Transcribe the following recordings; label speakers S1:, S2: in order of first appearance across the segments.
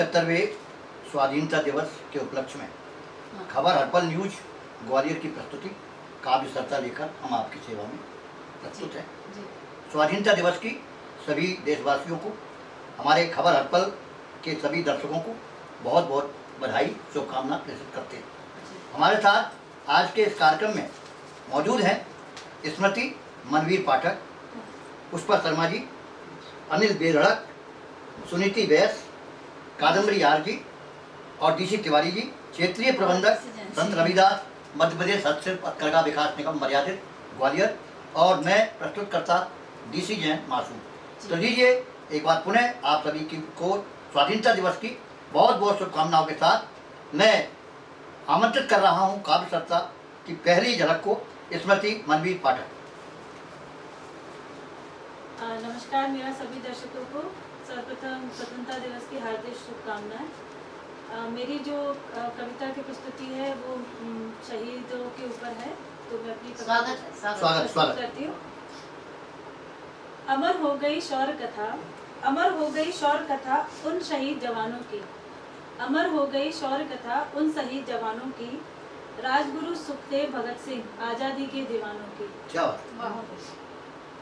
S1: 75वें स्वाधीनता दिवस के उपलक्ष्य में खबर हर्पल न्यूज ग्वालियर की प्रस्तुति काव्य सरिता लेकर हम आपकी सेवा में प्रस्तुत हैं। स्वाधीनता दिवस की सभी देशवासियों को, हमारे खबर हर्पल के सभी दर्शकों को बहुत बहुत बधाई, शुभकामना प्रेषित करते हैं। हमारे साथ आज के इस कार्यक्रम में मौजूद हैं स्मृति मनवीर पाठक, पुष्पा शर्मा जी, अनिल बेधड़क, सुनीति बैस, कादम्बरी आर जी और डीसी तिवारी जी, क्षेत्रीय प्रबंधक संत रविदास मध्य प्रदेश हस्तशिल्प हथकरघा विकास निगम मर्यादित ग्वालियर, और मैं प्रस्तुतकर्ता डीसी जैन मासूम। तो लीजिए एक बार पुनः आप सभी को स्वाधीनता दिवस की बहुत बहुत शुभकामनाओं के साथ मैं आमंत्रित कर रहा हूं काव्य सरिता की पहली झलक को स्मृति मनवीर पाठक।
S2: नमस्कार मेरा सभी दर्शकों को सर्वप्रथम स्वतंत्रता दिवस की हार्दिक शुभकामनाएं। मेरी जो कविता की प्रस्तुति है वो शहीदों के ऊपर है, तो मैं अपनी स्वागत करती हूँ। अमर हो गई शौर्य कथा, अमर हो गई शौर्य कथा उन शहीद जवानों की, अमर हो गई शौर्य कथा उन शहीद जवानों की, राजगुरु सुखदेव भगत सिंह आजादी के दीवानों की।
S1: क्या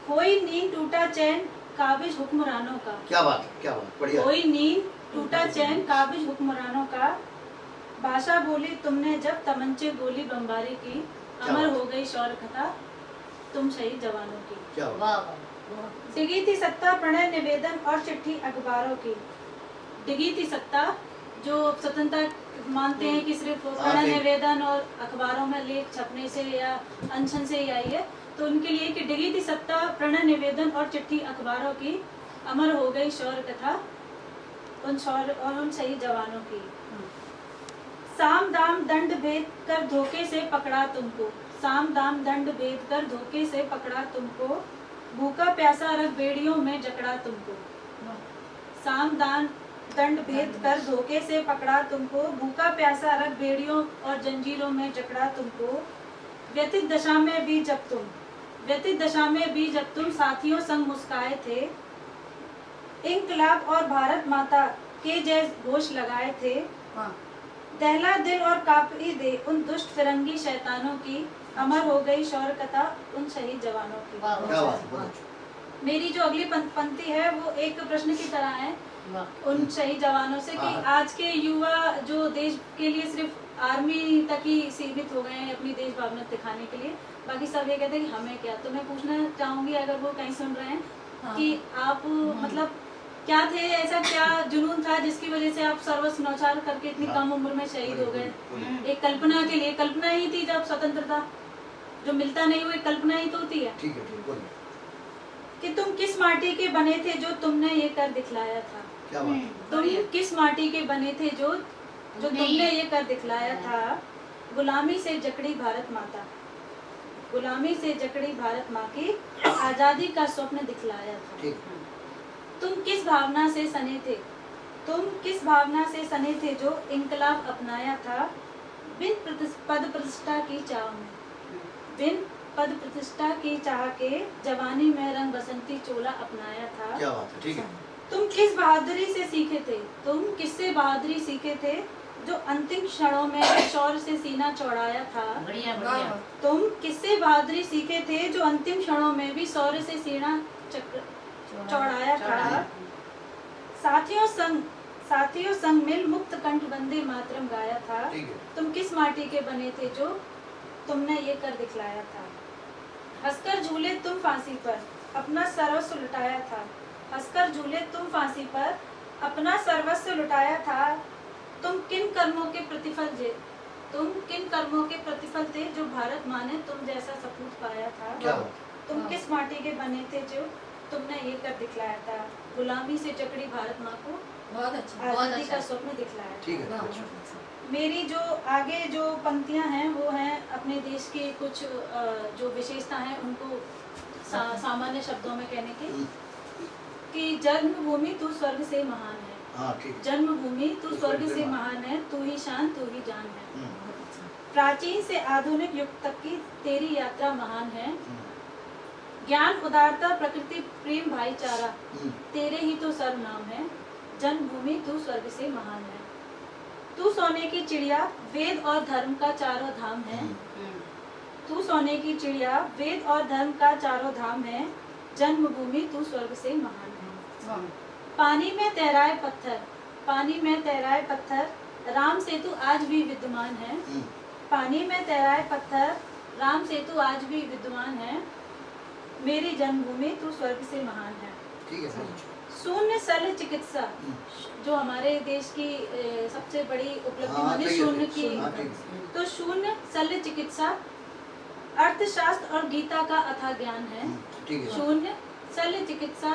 S2: कोई नींद टूटा चैन काबिज हुक्मरानों का,
S1: क्या बात, क्या बात, बढ़िया।
S2: कोई नींद टूटा चैन काबिज हुक्मरानों का, भाषा बोली तुमने जब तमंचे गोली बमबारी की, अमर हो गई शौर्य कथा तुम शहीद जवानों की।
S1: क्या बात।
S2: डिगी थी सत्ता प्रणय निवेदन और चिट्ठी अखबारों की। डिगी थी सत्ता, जो स्वतंत्रता मानते हैं कि सिर्फ प्रणय निवेदन और अखबारों में लेख छपने से या अनशन से ही आई है, तो उनके लिए कि डिगी थी सत्ता प्रणय निवेदन और चिट्ठी अखबारों की, अमर हो गई शौर्य कथा उन शौर्य और उन शहीद जवानों की। साम दाम दंड भेद कर धोखे से पकड़ा तुमको, साम दाम दंड भेद कर धोखे से पकड़ा तुमको, भूखा प्यासा रख बेड़ियों में जकड़ा तुमको। साम दान दंड भेद कर धोखे से पकड़ा तुमको, भूखा प्यासा रख बेड़ियों और जंजीरों में जकड़ा तुमको। व्यथित दशा में भी जब तुम, व्यथित दशा में भी जब तुम साथियों संग मुस्काए थे, इंकलाब और भारत माता के जय घोष लगाए थे, दहला दिल और कापी दे उन दुष्ट फिरंगी शैतानों की, अमर हो गई शौर्य कथा उन शहीद जवानों की। मेरी जो अगली पंक्ति है वो एक प्रश्न की तरह है उन शहीद जवानों से कि आज के युवा जो देश के लिए सिर्फ आर्मी तक ही सीमित हो गए हैं अपनी देश भावना दिखाने के लिए, बाकी सब ये कहते हैं कि हमें क्या। तो मैं पूछना चाहूंगी, अगर वो कहीं सुन रहे हैं, कि आप मतलब क्या थे, ऐसा क्या जुनून था जिसकी वजह से आप सर्वस्व न्यौछावर करके इतनी कम उम्र में शहीद हो गए। एक कल्पना के लिए, कल्पना ही थी जब स्वतंत्रता जो मिलता नहीं, वो एक कल्पना ही तो होती है।
S1: ठीक है, ठीक, बोलिए।
S2: कि तुम किस माटी के बने थे जो तुमने ये कर दिखलाया था।
S1: क्या बात।
S2: तुम किस माटी के बने थे जो तुमने ये कर दिखलाया था। गुलामी से जकड़ी भारत माता, गुलामी से जकड़ी भारत माँ की आजादी का स्वप्न दिखलाया था। तुम किस भावना से सने थे, तुम किस भावना से सने थे जो इंकलाब अपनाया था, बिन पद प्रतिष्ठा की चाह में, बिन पद प्रतिष्ठा की चाह के जवानी में रंग बसंती चोला अपनाया था।
S1: क्या बात है, ठीक है।
S2: तुम किस बहादुरी से सीखे थे, तुम किससे बहादुरी सीखे थे जो अंतिम क्षणों में शौर्य से सीना चौड़ाया था।
S3: बढ़िया बढ़िया।
S2: तुम किससे बहादुरी सीखे थे जो अंतिम क्षणों में भी शौर्य से सीना चौड़ाया था। साथियों संग मिल मुक्त कंठ वंदे मातरम गाया था। तुम किस माटी के बने थे जो तुमने ये कर दिखलाया था। हंसकर झूले तुम फांसी पर अपना सर्वस्व लुटाया था, हंसकर झूले तुम फांसी पर अपना सर्वस्व लुटाया था। तुम किन कर्मों के प्रतिफल थे जो भारत माँ ने तुम जैसा सपूत पाया था। तुम किस माटी के बने थे जो तुमने ये कर दिखलाया था। गुलामी से जकड़ी भारत माँ को
S3: बहुत अच्छा,
S2: आजादी का स्वप्न दिखलाया।
S1: ठीक है।
S2: मेरी जो आगे जो पंक्तियां हैं वो हैं अपने देश के कुछ जो विशेषता हैं उनको सामान्य शब्दों में कहने की, कि जन्मभूमि तू स्वर्ग से महान है। जन्मभूमि तू स्वर्ग से महान है, तू ही शान तू ही जान है। प्राचीन से आधुनिक युग तक की तेरी यात्रा महान है। ज्ञान उदारता प्रकृति प्रेम भाईचारा तेरे ही तो सर्वनाम है। जन्मभूमि तू स्वर्ग से महान है। तू सोने की चिड़िया वेद और धर्म का चारों धाम है। तू सोने की चिड़िया वेद और धर्म का चारों धाम है। जन्मभूमि तू स्वर्ग से महान है। पानी में तैराए पत्थर, पानी में तैराए पत्थर, राम सेतु आज भी विद्यमान है। पानी में तैराए पत्थर, राम सेतु आज भी विद्यमान है। मेरी जन्मभूमि तू स्वर्ग से महान है।
S1: ठीक है।
S2: शून्य शल्य चिकित्सा, जो हमारे देश की सबसे बड़ी उपलब्धि मानी शून्य की, तो शून्य शल्य चिकित्सा अर्थशास्त्र और गीता का अथाह ज्ञान है। शून्य शल्य चिकित्सा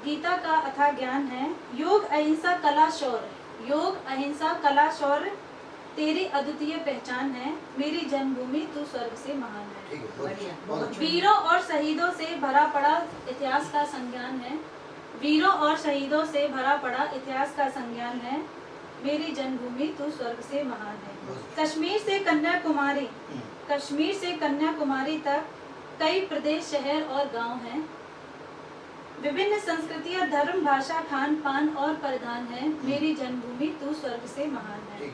S2: गीता का अथाह ज्ञान है। योग अहिंसा कला शौर्य, योग अहिंसा कला शौर्य तेरी अद्वितीय पहचान है। मेरी जन्मभूमि तू स्वर्ग से महान है। वीरों और शहीदों से भरा पड़ा इतिहास का संज्ञान है। वीरों और शहीदों से भरा पड़ा इतिहास का संज्ञान है। मेरी जन्मभूमि तू स्वर्ग से महान है। कश्मीर से कन्याकुमारी, कश्मीर से कन्याकुमारी तक कई प्रदेश, शहर और गांव हैं। विभिन्न संस्कृतियां, धर्म, भाषा, खान पान और परिधान है। मेरी जन्मभूमि तू स्वर्ग से महान है।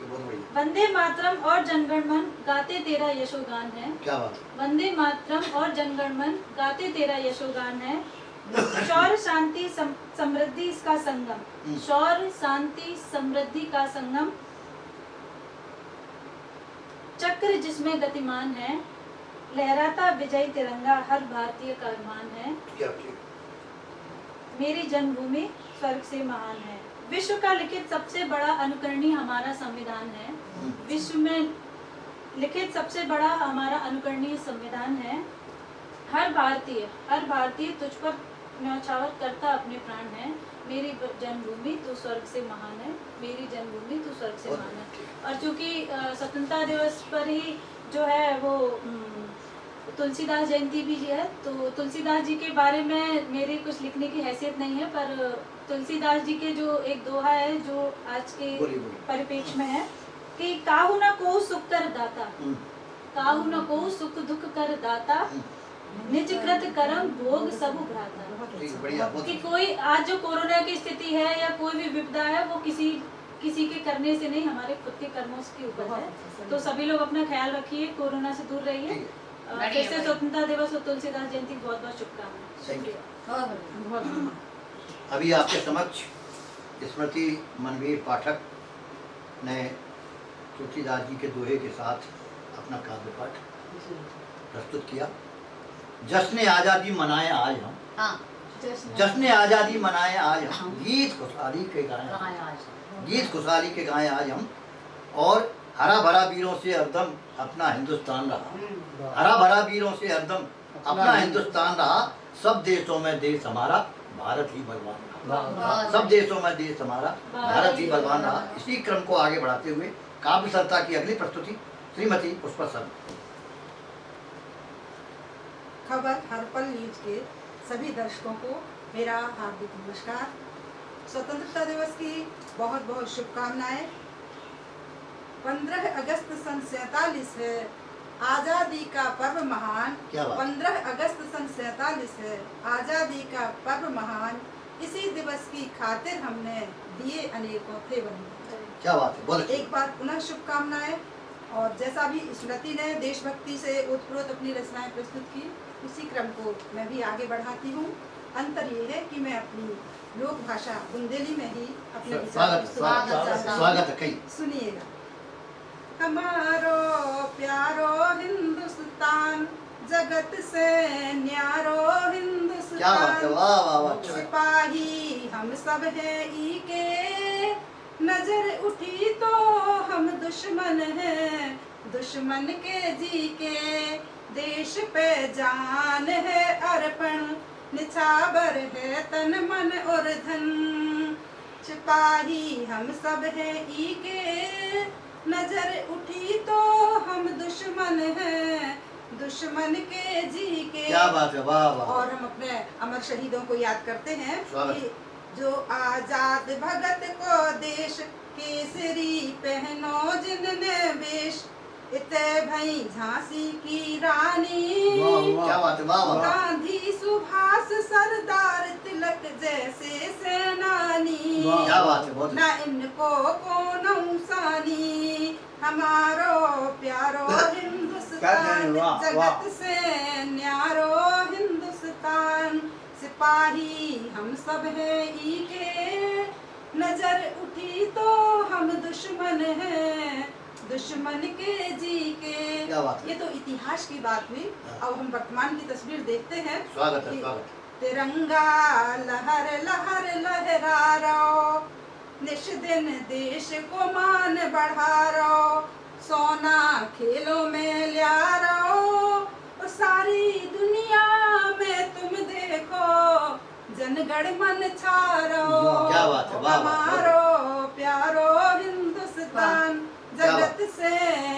S2: वंदे मातरम और जनगणमन गाते तेरा यशोगान है।
S1: क्या बात?
S2: वंदे मातरम और जनगणमन गाते तेरा यशोगान है। शौर्य शांति समृद्धि इसका संगम, शौर्य शांति समृद्धि का संगम, चक्र जिसमें गतिमान है, लहराता विजय तिरंगा हर भारतीय का अरमान है। मेरी जन्मभूमि स्वर्ग से महान है। विश्व का लिखित सबसे बड़ा अनुकरणीय हमारा संविधान है। विश्व में लिखित सबसे बड़ा हमारा अनुकरणीय संविधान है। हर भारतीय तुझ पर न्यौछावर करता अपने प्राण है। मेरी जन्मभूमि तू स्वर्ग से महान है। मेरी जन्मभूमि तू स्वर्ग से महान है। और चूंकि स्वतंत्रता दिवस पर ही जो है वो तुलसीदास जयंती भी है, तो तुलसीदास जी के बारे में मेरी कुछ लिखने की हैसियत नहीं है, पर तुलसीदास जी के जो एक दोहा है जो आज के परिप्रेक्ष्य में है कि काहू न को सुख कर दाता, काहू न को सुख दुख कर दाता, निज कृत कर्म भोग सब भ्राता। कि कोई आज जो कोरोना की स्थिति है या कोई भी विपदा है वो किसी के करने से नहीं, हमारे खुद के कर्मों के ऊपर है। तो सभी लोग अपना ख्याल रखिए, कोरोना से दूर रहिए। फिर से स्वतंत्रता दिवस और तुलसीदास जयंती बहुत बहुत शुभकामनाएं।
S1: अभी आपके समक्ष स्मृति मनवीर पाठक ने तुलसीदास जी के दोहे के साथ अपना काव्य पाठ प्रस्तुत किया। जश्न आज़ादी मनाए आज हम, जश्न आज़ादी मनाए आज हम, गीत खुशहाली के गाएं, गीत खुशहाली के गाएं आज हम। और हरा भरा वीरों से हरदम अपना हिंदुस्तान रहा, हरा भरा वीरों से हरदम अपना हिंदुस्तान रहा। सब देशों में देश हमारा भारत ही बलवान रहा, सब देशों में देश हमारा भारत ही बलवान रहा। इसी क्रम को आगे बढ़ाते हुए काव्य सरिता की अगली प्रस्तुति श्रीमती पुष्पा शर्मा।
S3: खबर हर्पल न्यूज के सभी दर्शकों को मेरा हार्दिक नमस्कार। स्वतंत्रता दिवस की बहुत बहुत शुभकामनाएं। 15 अगस्त सन 47 है, आज़ादी का पर्व महान। 15 अगस्त सन 47 है, आज़ादी का पर्व महान। इसी दिवस की खातिर हमने दिए अनेकों थे बलिदान।
S1: क्या बात है, बोलो।
S3: एक बार पुनः शुभकामनाएं। और जैसा भी स्मृति ने देशभक्ति से ओतप्रोत अपनी रचनाएं प्रस्तुत की, उसी क्रम को मैं भी आगे बढ़ाती हूँ। अंतर ये है कि मैं अपनी लोक भाषा बुंदेली में ही अपने
S1: स्वागत है।
S3: सुनिएगा। हमारो प्यारो हिंदुस्तान, जगत से न्यारो हिंदुस्तान, सिपाही हम सब हैं ई के, नजर उठी तो हम दुश्मन हैं, दुश्मन के जी के, देश पे जान है अर्पण, निछावर है तन मन और धन, सिपाही हम सब हैं ई के, नजर उठी तो हम दुश्मन हैं, दुश्मन के जी के।
S1: क्या बात है, वाह वाह।
S3: और हम अपने अमर शहीदों को याद करते हैं कि जो आजाद भगत को देश केसरी पहनो जिनने वेश, इते भई झांसी की रानी,
S1: क्या बात है, वाह वाह।
S3: गांधी सुभाष सरदार तिलक जैसे सेनानी,
S1: क्या बात है, बहुत
S3: ना इनको को सानी हमारो प्यारो हिंदुस्तान जगत से न्यारो हिंदुस्तान सिपाही हम सब है ई के नजर उठी तो हम दुश्मन हैं दुश्मन के जी के।
S1: क्या बात है।
S3: ये तो इतिहास की बात हुई। अब हम वर्तमान की तस्वीर देखते हैं।
S1: स्वागत है, स्वागत।
S3: तिरंगा लहर लहर लहरा रहो निश दिन देश को मान बढ़ा रहो सोना खेलों में ल्या रहो सारी दुनिया में तुम देखो जनगण मन छा रहो
S1: क्या बात है, वाह, वाह,
S3: हमारो प्यारो हिंदुस्तान जगत से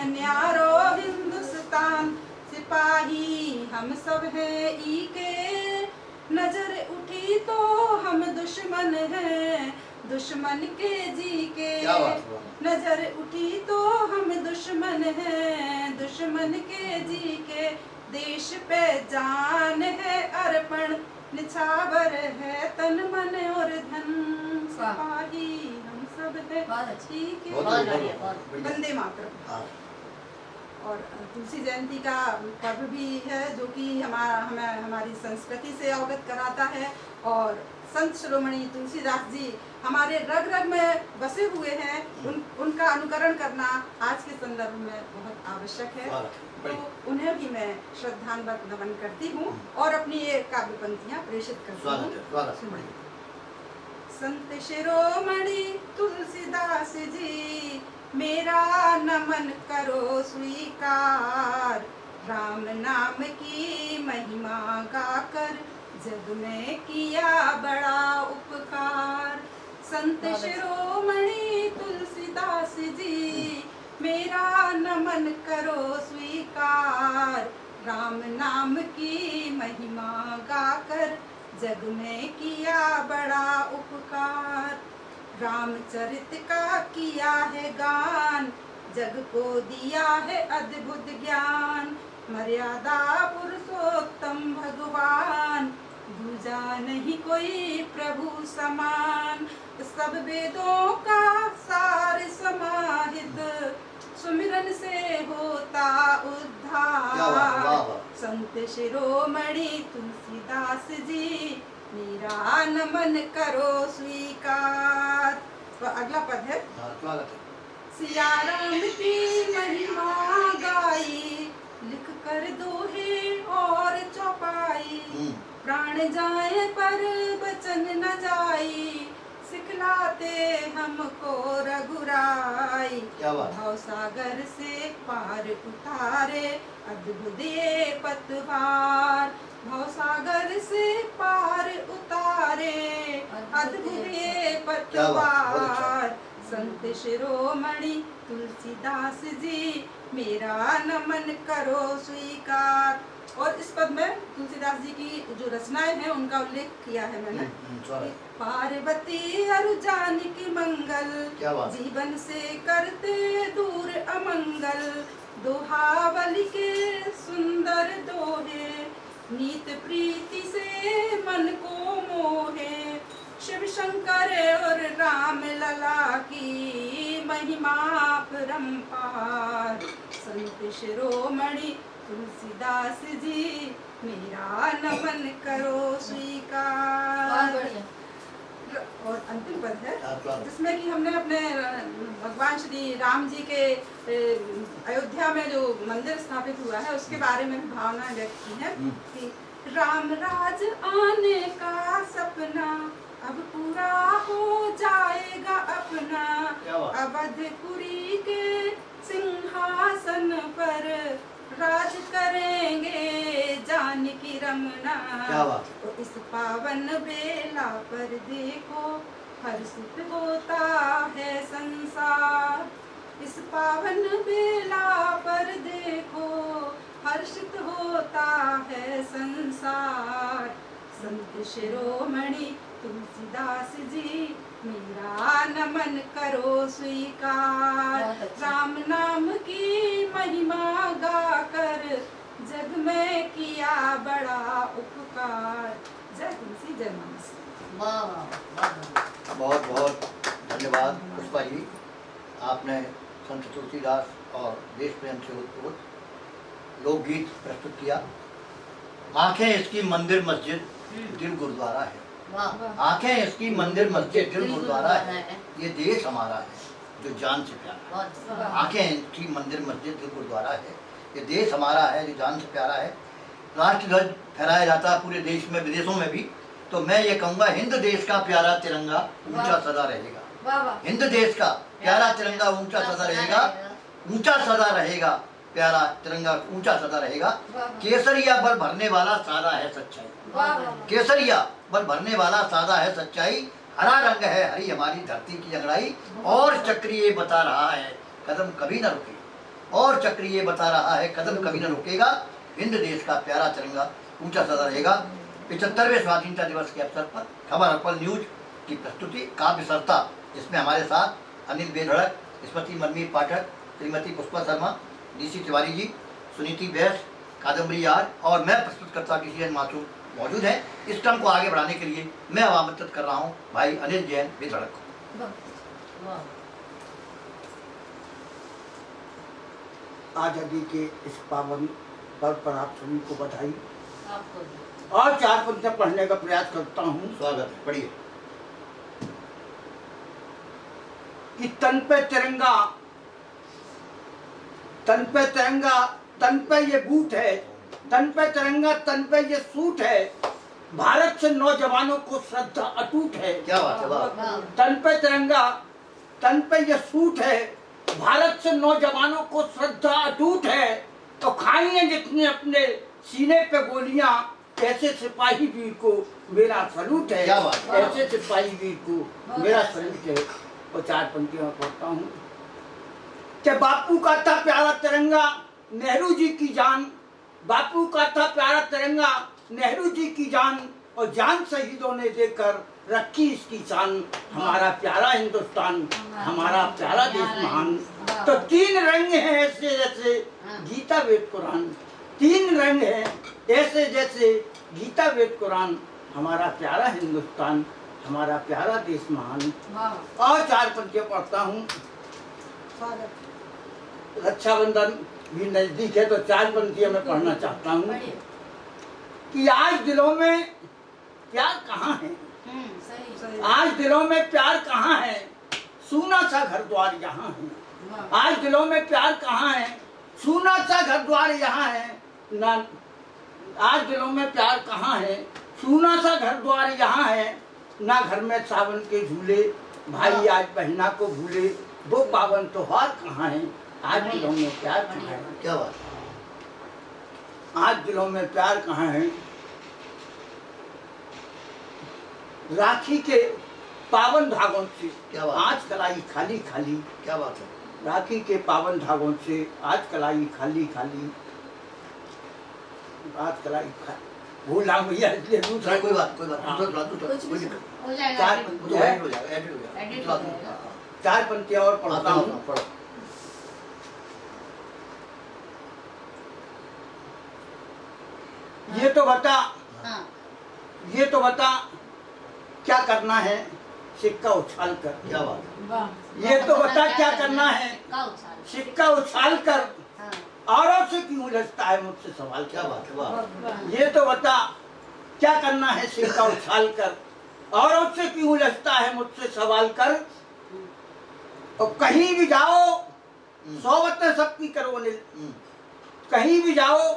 S3: न्यारो हिंदुस्तान सिपाही हम सब हैं ई के नजर उठी तो हम दुश्मन हैं दुश्मन के जी के।
S1: क्या बात है।
S3: नजर उठी तो हम दुश्मन हैं दुश्मन के जी के देश पे जान है अर्पण निछावर है तन मन और धन सिपाही हम सब है ठीक है। वंदे मातरम।
S1: हाँ।
S3: और तुलसी जयंती का पर्व भी है जो कि हमारी संस्कृति से अवगत कराता है और संत शिरोमणि तुलसीदास जी हमारे रग रग में बसे हुए हैं। उनका अनुकरण करना आज के संदर्भ में बहुत आवश्यक है। तो उन्हें भी मैं श्रद्धांजलि नमन करती हूँ और अपनी ये काव्य पंक्तियाँ प्रेषित करती हूँ। संत शिरोमणि तुलसीदास जी मेरा नमन करो स्वीकार राम नाम की महिमा गाकर जग में किया बड़ा उपकार। संत शिरोमणि तुलसीदास जी मेरा नमन करो स्वीकार राम नाम की महिमा गाकर जग में किया बड़ा उपकार। रामचरित का किया है गान जग को दिया है अद्भुत ज्ञान मर्यादा पुरुषोत्तम भगवान दूजा नहीं कोई प्रभु समान सब वेदों का सार समाहित सुमिरन से होता उद्धार। संत शिरोमणि तुलसीदास जी मेरा नमन करो स्वीकार। तो अगला पद है सिया राम की महिमा गाई लिख कर दोहे और चौपाई प्राण जाए पर बचन न जाई सिखलाते हमको रघुराई भव सागर से पार उतारे अद्भुत पतवार भव सागर से पार उतारे अद्भुत पतवार। संत शिरोमणि तुलसीदास जी मेरा नमन करो स्वीकार। और इस पद में तुलसीदास जी की जो रचनाएं हैं उनका उल्लेख किया है मैंने। पार्वती और जानकी मंगल जीवन से करते दूर अमंगल दोहावली के सुंदर दोहे नीत प्रीति से मन को मोहे शिव शंकर और राम लला की महिमा परंपार। संत शिरोमणि तुलसीदास जी मेरा नमन करो स्वीकार। और अंतिम पद है जिसमें कि हमने अपने भगवान श्री राम जी के अयोध्या में जो मंदिर स्थापित हुआ है उसके बारे में भी भावना व्यक्त की है कि राम राज आने का सपना अब पूरा हो जाएगा अपना अवधपुरी के सिंहासन पर राज करेंगे जानकी रमना। तो इस पावन बेला पर देखो हर्षित होता है संसार इस पावन बेला पर देखो हर्षित होता है संसार। संत शिरोमणि तुलसीदास जी मेरा नमन करो स्वीकार राम नाम की महिमा गाकर जग में किया बड़ा उपकार। जय तुलसी जय मानसी।
S1: बहुत बहुत धन्यवाद पुष्पा जी, आपने संत तुलसीदास और देश प्रेम से उत्प्रोत लोकगीत प्रस्तुत किया। आंखें इसकी मंदिर मस्जिद, दिल गुरुद्वारा है। आंखें इसकी मंदिर मस्जिद, दिल गुरुद्वारा है। ये देश हमारा है जो जान से प्यारा है। आंखें इसकी मंदिर मस्जिद, दिल गुरुद्वारा है। ये देश हमारा है जो जान से प्यारा है। राष्ट्र ध्वज फहराया जाता है पूरे देश में, विदेशों में भी। तो मैं ये कहूँगा, हिंद देश का प्यारा तिरंगा ऊंचा सदा रहेगा। हिंद देश का प्यारा तिरंगा ऊंचा सदा रहेगा, ऊंचा सदा रहेगा, प्यारा तिरंगा ऊंचा सदा रहेगा। केसरिया बल भरने वाला सादा है सच्चाई, केसरिया बल भरने वाला सादा है सच्चाई। हरा रंग है हरी हमारी धरती की अंगड़ाई, और चक्रीय बता रहा है कदम कभी न रुके, और चक्रीय बता रहा है कदम कभी न रुकेगा। हिंद देश का प्यारा तिरंगा ऊंचा सदा रहेगा। 75वें स्वाधीनता दिवस के अवसर पर खबर अर्पण न्यूज की प्रस्तुति काव्य सरता, जिसमें हमारे साथ अनिल बेधड़क, स्मृति मनमीर पाठक, श्रीमती पुष्पा शर्मा, डीसी तिवारी जी, सुनीति बैस, कादम्बरी यार और मैं प्रस्तुतकर्ता किसी मासूम मौजूद है। इस क्रम को आगे बढ़ाने के लिए मैं अब आमंत्रित कर रहा हूँ भाई अनिल जैन बेधड़क को।
S4: आज़ादी के इस पावन पर्व पर आप सभी को बधाई और 4 पंक्तियां पढ़ने का प्रयास करता हूँ।
S1: स्वागत है, पढ़िए।
S4: कि तन पे तिरंगा, तन पे तिरंगा, तन पे ये बूट है, तन पे तिरंगा, तन पे ये सूट है। भारत से नौजवानों को श्रद्धा अटूट है।
S1: क्या बात है, वाह।
S4: तन पे तिरंगा, तन पे ये सूट है, भारत से नौजवानों को श्रद्धा अटूट है। तो खाइए जितने अपने सीने पे गोलियां, ऐसे सिपाही वीर को मेरा सलूट है।
S1: क्या बात।
S4: ऐसे सिपाही वीर को मेरा सलूट है। और 4 पंक्तियां पढ़ता हूँ कि बापू का था प्यारा तिरंगा, नेहरू जी की जान। बापू का था प्यारा तिरंगा, नेहरू जी की जान, और जान शहीदों ने देकर रखी इसकी शान। हमारा प्यारा हिंदुस्तान, हमारा प्यारा देश महान। तो 3 रंग हैं ऐसे जैसे गीता वेद कुरान, 3 रंग हैं ऐसे जैसे गीता वेद कुरान। हमारा प्यारा हिंदुस्तान, हमारा प्यारा देश महान। और 4 पंक्तियां पढ़ता हूँ। रक्षाबंधन भी नजदीक है तो 4 पंक्तियां मैं पढ़ना चाहता हूँ कि आज दिलों में प्यार कहाँ है, आज दिलों में प्यार कहाँ है, सूना सा घर द्वार यहाँ है। आज दिलों में प्यार कहाँ है, सूना सा घर द्वार यहाँ है ना। आज दिलों में प्यार कहाँ है, सूना सा घर द्वार यहाँ है ना। घर में सावन के झूले, भाई आज बहना को भूले। वो पावन त्योहार कहाँ है, आज दिलों में प्यार कहाँ है।
S1: क्या बात।
S4: आज दिलों में प्यार कहाँ है। राखी के पावन धागों से
S1: क्या बात।
S4: आज कलाई खाली खाली।
S1: क्या बात है।
S4: राखी के पावन धागों से आज कलाई खाली खाली। आज कलाई भूला भैया इसलिए दूसरा
S1: कोई बात, कोई बात। दूसरा कोई दिक्कत।
S2: हो जाएगा।
S4: 4
S1: वो तो edit हो जाएगा, edit हो जाएगा।
S2: Edit हो जाएगा।
S4: 4 पंक्तियां और पढ़ता हूँ।
S1: पढ़ो।
S4: ये तो बता,
S2: हाँ।
S4: ये तो बता क्या करना है सिक्का उछाल कर।
S1: क्या बात।
S4: ये तो बता क्या करना है सिक्का उछाल कर।
S2: हाँ।
S4: औरों से क्यों उलझता है मुझसे सवाल।
S1: क्या बात है, वाह।
S4: ये तो बता क्या करना है सिक्का उछाल कर, औरों से क्यों उलझता है मुझसे सवाल कर। और कहीं भी जाओ सोबतें सबकी करो अनिल, कहीं भी जाओ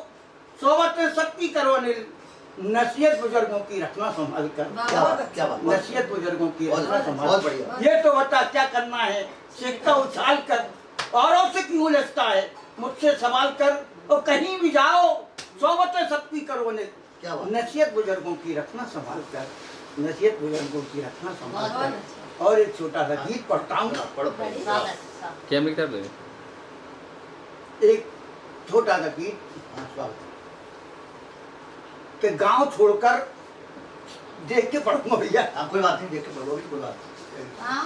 S4: सोबतें सबकी करो अनिल। नसीहत बुजुर्गों की रखना संभाल कर।
S1: क्या बात, क्या बात।
S4: नसीहत बुजुर्गों की रखना संभाल
S1: बहुत
S4: कर।
S1: बढ़िया।
S4: ये तो बता क्या करना है सिक्का उछाल कर, औरों से क्यों उलझता है मुझसे सवाल कर। और कहीं भी जाओ सोबतें सबकी करो अनिल।
S1: क्या बात।
S4: नसीहत बुजुर्गों की रखना संभाल कर, नसीहत बुजुर्गों की रखना संभाल कर। और एक छोटा सा गीत पढ़ता हूँ।
S1: पढ़ो।
S5: क्या मिक्टर दे
S4: एक छोटा सा गीत
S1: हाँ, स्वागत।
S4: कि गांव छोड़कर देख के पढ़ूंगा भैया।
S1: हाँ, कोई बात नहीं, देख के पढ़ो, कोई बात नहीं।
S6: हाँ,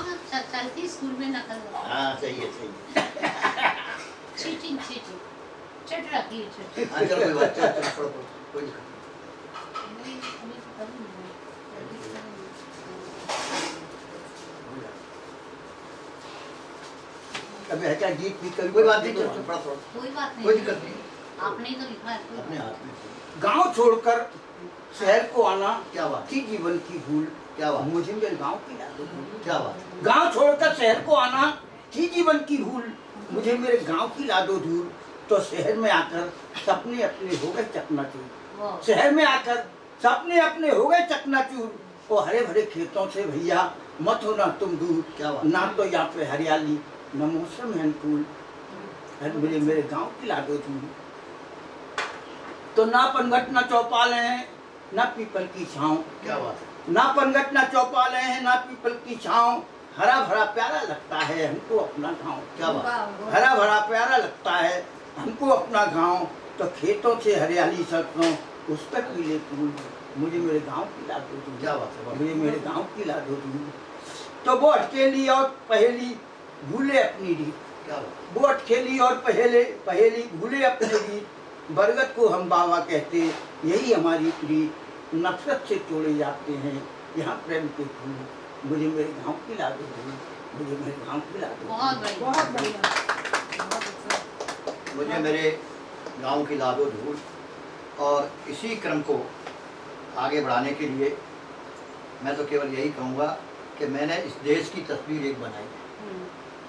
S6: चलती स्कूल में नकल
S1: हाँ, सही है, सही है।
S6: चीटिंग चट रखी है।
S1: हाँ, चलो कोई बात, चलो पढ़ो, कोई दिक्कत
S4: अब ऐसा गीत भी कभी
S1: कोई बात नहीं, चलो पढ़ा थोड़ा,
S6: कोई बात
S1: कोई
S6: नहीं,
S1: दिक्कत नहीं,
S6: आपने ही तो लिखा है, कोई
S1: अपने
S6: बात
S1: हाथ में।
S4: गांव छोड़कर शहर को आना
S1: क्या बात,
S4: थी जीवन की भूल,
S1: क्या बात,
S4: मुझे मेरे गांव की याद भूल।
S1: क्या बात,
S4: गांव छोड़कर शहर को आना थी जीवन की भूल, मुझे मेरे गांव की लादो दूर। तो शहर में आकर सपने अपने हो गए चकनाचूर,
S6: वाह।
S4: शहर में आकर सपने अपने हो गए चकनाचूर। ओ हरे भरे खेतों से भैया मत हो ना तुम दूर,
S1: क्या बात,
S4: ना तो यहाँ पे हरियाली न मौसम है अनुकूल, मेरे गांव की लादो दूर। तो ना पनघट ना चौपाले हैं ना पीपल की छाँव,
S1: क्या बात है,
S4: ना पनघट ना चौपाले हैं ना पीपल की छाँव। हरा भरा प्यारा लगता है हमको अपना गाँव,
S1: क्या बात,
S4: हरा भरा प्यारा लगता है हमको अपना गाँव। तो खेतों से हरियाली सरसों उस पर पीले फूल, मुझे मेरे गांव की लादो दूर,
S1: क्या बात है,
S4: मुझे मेरे गांव की लादो दूर। तो वो अटकेली और पहेली भूले अपनी रीत,
S1: क्या बात,
S4: वो अटकेली और पहेली भूले अपनी रीत। बरगद को हम बाबा कहते, यही हमारी प्रीत। नफरत से तोड़े जाते हैं यहाँ प्रेम के फूल, मुझे मेरे गांव की लादो दूर, मुझे मेरे गांव की लादो दूर।
S6: बहुत बढ़िया,
S3: बहुत बढ़िया, बहुत अच्छा।
S1: मुझे मेरे गांव की लादो धूल। और इसी क्रम को आगे बढ़ाने के लिए मैं तो केवल यही कहूँगा कि मैंने इस देश की तस्वीर एक बनाई है,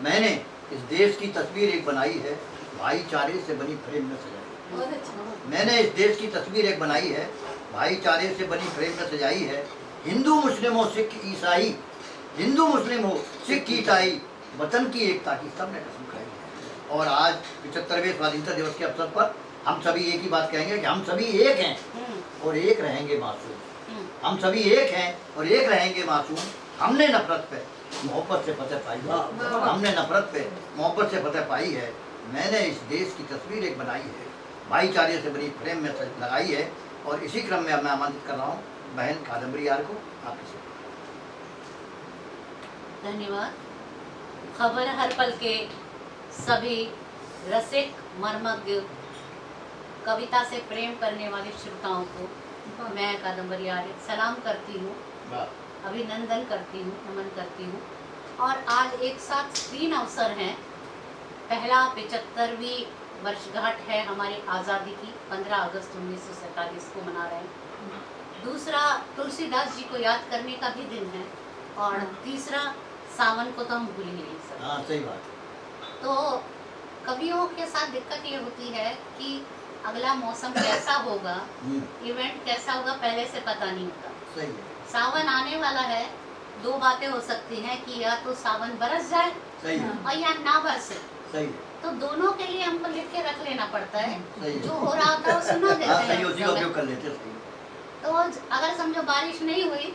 S1: मैंने इस देश की तस्वीर एक बनाई है, भाईचारे से बनी फ्रेम में सजाई।
S3: बहुत अच्छा।
S1: मैंने इस देश की तस्वीर एक बनाई है, भाईचारे से बनी फ्रेम में सजाई है। हिंदू मुस्लिम हो सिख ईसाई, हिंदू मुस्लिम हो सिख ईसाई, वतन की एकता की सबने कसम खाई है। और आज 75वें स्वाधीनता दिवस के अवसर पर हम सभी एक ही बात कहेंगे कि हम सभी एक हैं और एक रहेंगे मासूम। हम सभी एक हैं और एक रहेंगे मासूम। हमने नफरत पे मोहब्बत से फतेह पाई है, हमने नफरत पे मोहब्बत से फतेह पाई है। मैंने इस देश की तस्वीर एक बनाई है, भाईचारे से बनी फ्रेम में लगाई है। और इसी क्रम में मैं आमंत्रित कर रहा हूँ बहन कादम्बरी यार को, आपकी से।
S6: धन्यवाद। खबर हर पल के सभी रसिक मर्मज्ञ कविता से प्रेम करने वाले श्रोताओं को मैं कादम्बरी आर्य सलाम करती हूँ, अभिनंदन करती हूँ, नमन करती हूँ। और आज एक साथ 3 अवसर हैं। पहला 75वीं वर्षगांठ है हमारी आज़ादी की, 15 अगस्त 1947 को मना रहे हैं। दूसरा तुलसीदास जी को याद करने का भी दिन है। और तीसरा सावन को तो हम भूल ही नहीं सकते।
S1: हाँ, सही बात है।
S6: तो कवियों के साथ दिक्कत ये होती है कि अगला मौसम कैसा होगा, इवेंट कैसा होगा, पहले से पता नहीं होता।
S1: सही है,
S6: सावन आने वाला है, 2 बातें हो सकती हैं कि या तो सावन बरस जाए
S1: सही है,
S6: और या ना बरसे।
S1: सही है,
S6: तो दोनों के लिए हमको लिख के रख लेना पड़ता है,
S1: सही है।
S6: जो हो रहा होता है वो सुना देते
S1: हाँ,
S6: हैं
S1: सही, उसी का
S6: समय।
S1: उपयोग कर लेते हैं, सही है।
S6: तो अगर समझो बारिश नहीं हुई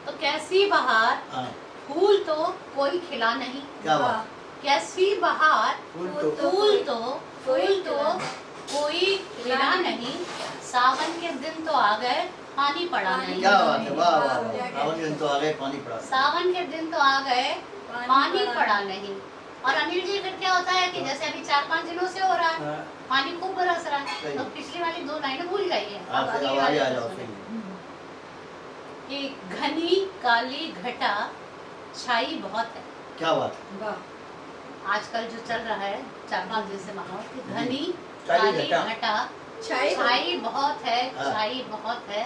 S6: तो कैसी बहार,
S1: हाँ,
S6: फूल तो कोई खिला नहीं,
S1: क्या बात,
S6: कैसी बहार,
S1: फूल तो
S6: फूल तो कोई खिला नहीं, सावन के दिन तो आ गए पानी पड़ा नहीं।
S1: क्या बात है, वाह वाह वाह। सावन के दिन तो आ गए, पानी पड़ा।
S6: सावन के दिन तो आ गए पानी पड़ा नहीं। और अनिल जी फिर क्या होता है कि जैसे अभी 4-5 दिनों से हो रहा है, पानी खूब बरस रहा है,
S1: सही।
S6: तो पिछली वाली 2 लाइनें भूल जाइए।
S1: हाँ,
S6: अब
S1: सही,
S6: अगली
S1: अब आगे
S6: वाली
S1: आ जाओ,
S6: सुनिए।
S1: सही है।
S6: कि घनी काली घटा छाई बहुत है।
S1: क्या बात है,
S3: वाह।
S6: आजकल जो चल रहा है 4-5 दिन से माहौल कि घनी
S1: काली
S6: काली
S1: घटा।
S6: घटा
S3: छाई
S6: छाई बहुत है,
S1: हाँ।
S6: छाई बहुत है,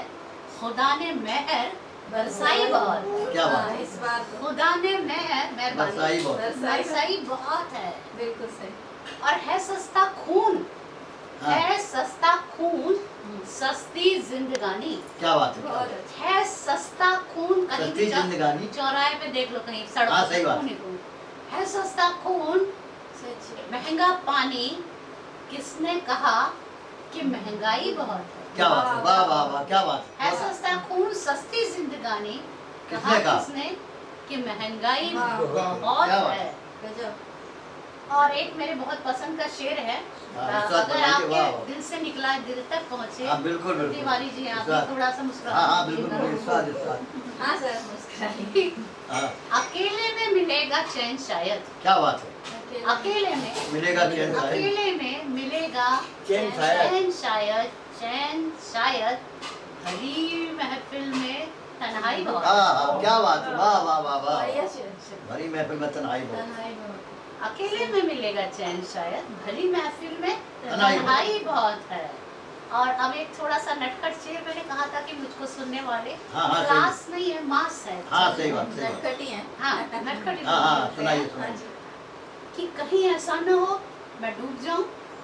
S6: खुदा ने मेहर बरसाई बहुत है।
S1: क्या बात है,
S3: इस बार तो
S6: खुदा ने मेहर
S1: बरसाई बहुत,
S6: बरसाई बहुत है।
S3: बिल्कुल सही।
S6: और है सस्ता खून,
S1: हाँ,
S6: है सस्ता खून, सस्ती जिंदगानी।
S1: क्या बात है, क्या
S3: बहुत
S1: बात है।
S3: अच्छा।
S6: है सस्ता खून, कहीं
S1: सस्ती
S6: भी
S1: जिंदगानी,
S6: चौराहे पे देख लो, कहीं सड़क
S1: हाँ,
S6: पे
S1: सही बात।
S6: खून ही खून। है सस्ता खून, महंगा पानी, किसने कहा कि महंगाई बहुत है।
S1: क्या बात है, वाह वाह वाह, क्या बात
S6: है
S1: है।
S6: सस्ता खून, सस्ती जिंदगानी,
S1: किसने कहा?
S6: किसने कि महंगाई
S3: वाह,
S6: बहुत
S1: क्या बात
S6: है।
S3: गजब।
S6: और एक मेरे बहुत पसंद का शेर है,
S1: हाँ, इरशाद
S6: अगर
S1: फरमाइए,
S6: आपके
S1: वाह, वाह।
S6: दिल से निकला है, दिल तक पहुँचे।
S1: हाँ, बिल्कुल बिल्कुल।
S6: तिवारी जी आप
S1: इरशाद।
S6: भी थोड़ा सा मुस्कुरा
S1: हाँ हाँ, बिल्कुल बिल्कुल, इरशाद इरशाद।
S3: हाँ सर, मुस्कुराइए।
S1: हाँ,
S6: अकेले में मिलेगा चैन शायद,
S1: क्या बात है,
S6: अकेले में
S1: मिलेगा चैन शायद,
S6: अकेले में मिलेगा
S1: चैन शायद।
S6: चैन शायद, चैन शायद, भरी महफिल में तन्हाई बहुत।
S1: हाँ हाँ, क्या बात है, वाह वाह वाह वाह।
S3: बढ़िया शेर।
S1: भरी महफिल में तन्हाई बहुत।
S3: तन्हाई बहुत।
S6: अकेले में मिलेगा चैन शायद, भली महफिल में
S1: तन्हाई
S6: तन्हाई बहुत है। और अब एक थोड़ा सा नटखट शेर मैंने कहा था कि मुझको सुनने वाले
S1: हाँ, हाँ,
S6: क्लास नहीं है, मास है।
S1: हाँ सही बात, सही बात।
S3: नटखटी है।
S6: हाँ नटखट ही
S1: हाँ हाँ
S6: बोलते
S1: सुनाइए
S6: हैं।
S1: सुनाइए।
S6: कि कहीं ऐसा न हो मैं डूब जाऊं,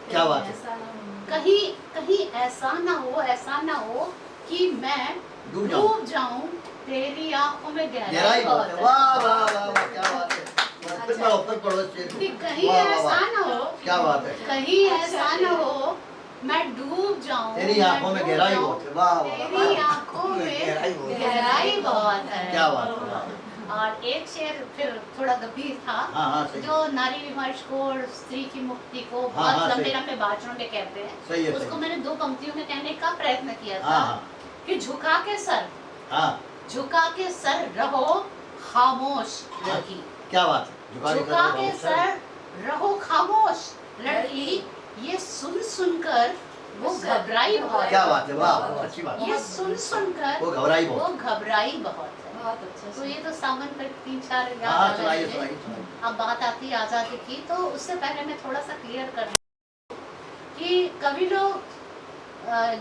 S1: क्या बात है?
S3: ऐसा ना हो।
S6: कहीं कहीं ऐसा ना हो कि मैं
S1: डूब जाऊं।
S6: डूब जाऊं, तेरी आंखों में
S1: गहराई
S6: गहराई
S1: बहुत
S6: बहुत
S1: है।
S6: है।
S1: वाह वाह वाह वाह, क्या बात है। फिर पढ़ो इस शेर को।
S6: कि कहीं
S1: वाह, वाह,
S6: ऐसा
S1: वाह।
S6: न हो,
S1: क्या बात है।
S6: कहीं ऐसा न हो मैं डूब जाऊं,
S1: तेरी
S6: मैं
S1: आंखों में
S6: डूब
S1: गहराई
S6: जाऊं,
S1: बहुत है। वाह वाह, वाह
S6: तेरी आंखों में
S1: गहराई बहुत है।
S6: गहराई बहुत है।
S1: क्या बात है, वाह।
S6: और एक शेर फिर थोड़ा गंभीर था,
S1: हाँ हाँ सही
S6: जो नारी विमर्श को और स्त्री की मुक्ति को
S1: हाँ,
S6: बहुत
S1: हाँ,
S6: लंबे
S1: सही।
S6: लंबे भाषणों में कहते हैं।
S1: सही है,
S6: उसको
S1: सही।
S6: मैंने 2 पंक्तियों में कहने का प्रयत्न किया था
S1: हाँ हाँ
S6: कि झुका के सर रहो खामोश लड़की,
S1: क्या बात है।
S6: झुका के सर रहो खामोश लड़की, ये सुन सुनकर वो घबराई बहुत
S1: क्या
S6: है।
S1: बात है। वाह वाह, अच्छी बात है।
S6: ये सुन सुनकर
S1: वो घबराई बहुत।
S6: वो घबराई बहुत है।
S3: बहुत अच्छा।
S6: तो ये तो सावन पर 3-4 याद
S1: हाँ
S6: आ
S1: हाँ सुनाइए
S6: गए
S1: सुनाइए
S6: मुझे।
S1: सुनाइए।
S6: अब बात आती है आज़ादी की, तो उससे पहले मैं थोड़ा सा क्लियर कर दूं कि कवि लोग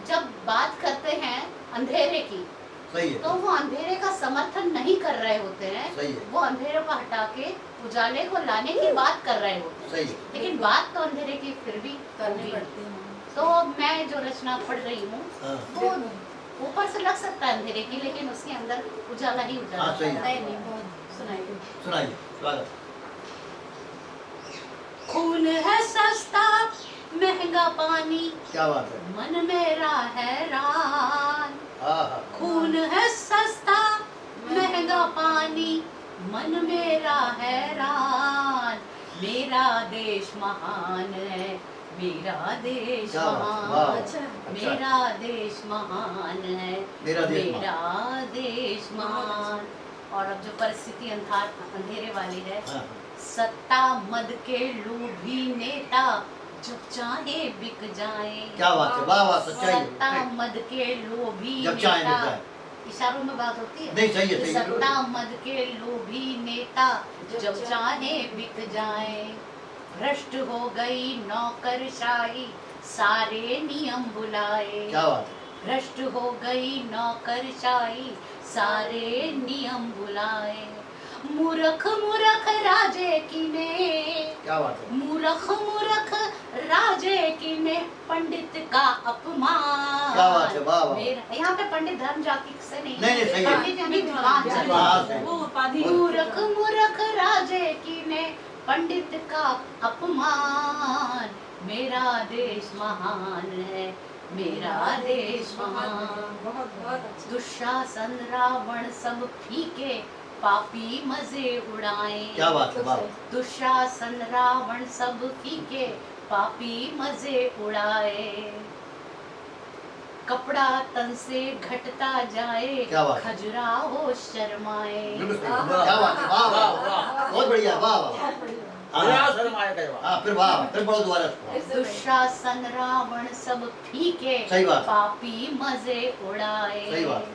S6: जब बात करते हैं अंधेरे की,
S1: सही है,
S6: तो वो अंधेरे का समर्थन नहीं कर रहे होते हैं,
S1: सही है,
S6: वो अंधेरे को हटा के उजाले को लाने की बात कर रहे होते हैं।
S1: सही है।
S6: लेकिन बात तो अंधेरे की फिर भी
S3: करनी
S6: होगी।
S3: पड़ती है।
S6: तो मैं जो रचना पढ़ रही हूँ
S1: हाँ
S6: वो ऊपर से लग सकता है अंधेरे की, लेकिन उसके अंदर उजाला ही उजाला
S1: हाँ, सही है।
S6: है। नहीं बहुत सुनाइए।
S1: सुनाइए, स्वागत।
S6: खून है सस्ता महंगा पानी,
S1: क्या बात है।
S6: मन मेरा हैरान।
S1: हाँ हाँ
S6: खून है सस्ता महंगा पानी, मन मेरा हैरान। मेरा देश महान है, मेरा देश
S1: क्या बात है,
S6: महान।
S1: वाह,
S3: अच्छा।
S1: अच्छा।
S6: मेरा देश महान है,
S1: मेरा देश महान।
S6: मेरा देश महान। और अब जो परिस्थिति अंधेरे वाली है,
S1: हाँ,
S6: सत्ता मद के लोभी नेता जब चाहे बिक जाए।
S1: क्या बात है। वाह वाह, सच्चाई
S6: सत्ता
S1: है।
S6: मद के लोभी
S1: जब चाहे बिक
S6: नेता,
S1: जाए।
S6: इशारों में बात होती है।
S1: नहीं, सही है, सही है।
S6: सत्ता मद के लोभी नेता जब चाहे बिक जाए। भ्रष्ट हो गई नौकरशाही, सारे नियम बुलाए।
S1: क्या बात है।
S6: भ्रष्ट हो गई नौकरशाही, सारे नियम बुलाए। मूर्ख मूर्ख राजे की ने,
S1: क्या बात है।
S6: मूर्ख मूर्ख राजे की ने पंडित का अपमान।
S1: क्या बात है, वाह, वाह।
S6: यहाँ पे पंडित धर्म जाति से नहीं,
S1: नहीं, सही है।
S6: पंडित यानी विद्वान जन।
S1: हाँ, सही।
S2: वो उपाधि
S6: मूर्ख मूर्ख राजे की ने पंडित का अपमान। मेरा देश महान है, मेरा देश महान।
S3: बहुत बहुत अच्छा।
S6: दुशासन रावण सब फीके, पापी मजे उड़ाए।
S1: क्या बात है। वाह
S6: दुशासन रावण सब फीके, पापी मजे उड़ाए। कपड़ा तन से घटता जाए,
S1: क्या बात है।
S6: खजुराहो शर्माए।
S1: क्या बात है। वाह वाह वाह, बहुत बढ़िया। वाह वाह। हाँ फिर वाह, फिर पढ़ो दोबारा इसको।
S6: दुशासन रावण सब फीके,
S1: सही बात।
S6: पापी मजे उड़ाए।
S1: सही बात।